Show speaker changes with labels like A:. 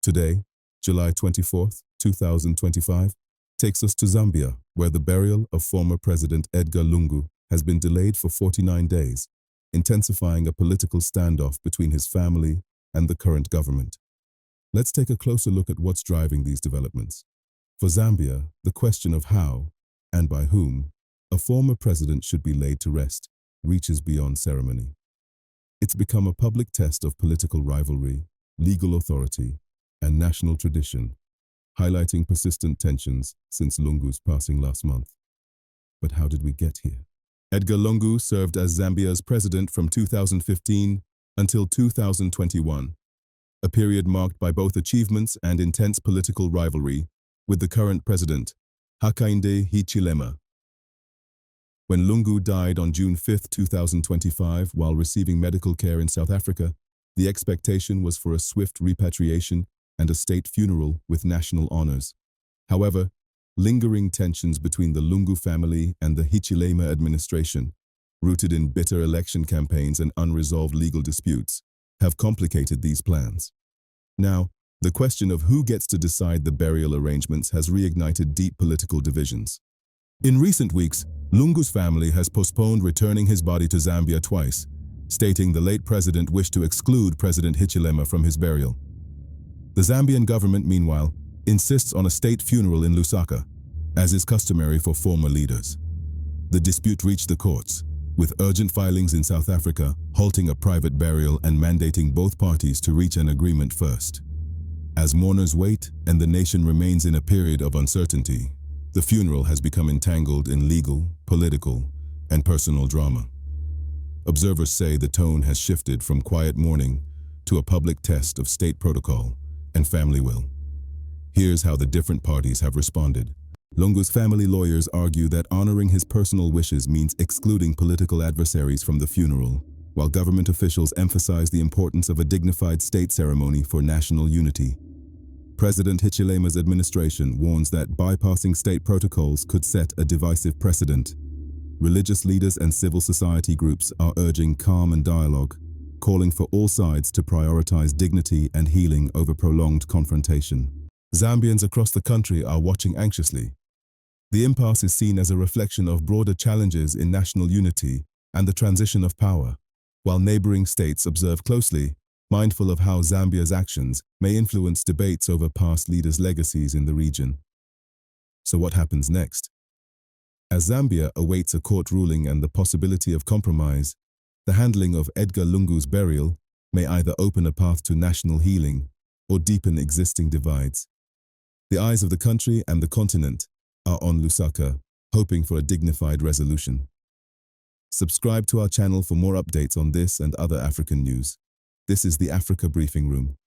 A: Today, July 24th, 2025, takes us to Zambia, where the burial of former President Edgar Lungu has been delayed for 49 days, intensifying a political standoff between his family and the current government. Let's take a closer look at what's driving these developments. For Zambia, the question of how, and by whom, a former president should be laid to rest reaches beyond ceremony. It's become a public test of political rivalry, legal authority, and national tradition, highlighting persistent tensions since Lungu's passing last month. But how did we get here? Edgar Lungu served as Zambia's president from 2015 until 2021, a period marked by both achievements and intense political rivalry with the current president, Hakainde Hichilema. When Lungu died on June 5, 2025, while receiving medical care in South Africa, the expectation was for a swift repatriation and a state funeral with national honors. However, lingering tensions between the Lungu family and the Hichilema administration, rooted in bitter election campaigns and unresolved legal disputes, have complicated these plans. Now, the question of who gets to decide the burial arrangements has reignited deep political divisions. In recent weeks, Lungu's family has postponed returning his body to Zambia twice, stating the late president wished to exclude President Hichilema from his burial. The Zambian government, meanwhile, insists on a state funeral in Lusaka, as is customary for former leaders. The dispute reached the courts, with urgent filings in South Africa halting a private burial and mandating both parties to reach an agreement first. As mourners wait and the nation remains in a period of uncertainty, the funeral has become entangled in legal, political, and personal drama. Observers say the tone has shifted from quiet mourning to a public test of state protocol and family will. Here's how the different parties have responded. Lungu's family lawyers argue that honoring his personal wishes means excluding political adversaries from the funeral, while government officials emphasize the importance of a dignified state ceremony for national unity. President Hichilema's administration warns that bypassing state protocols could set a divisive precedent. Religious leaders and civil society groups are urging calm and dialogue, calling for all sides to prioritize dignity and healing over prolonged confrontation. Zambians across the country are watching anxiously. The impasse is seen as a reflection of broader challenges in national unity and the transition of power, while neighboring states observe closely, mindful of how Zambia's actions may influence debates over past leaders' legacies in the region. So what happens next? As Zambia awaits a court ruling and the possibility of compromise, the handling of Edgar Lungu's burial may either open a path to national healing or deepen existing divides. The eyes of the country and the continent are on Lusaka, hoping for a dignified resolution. Subscribe to our channel for more updates on this and other African news. This is the Africa Briefing Room.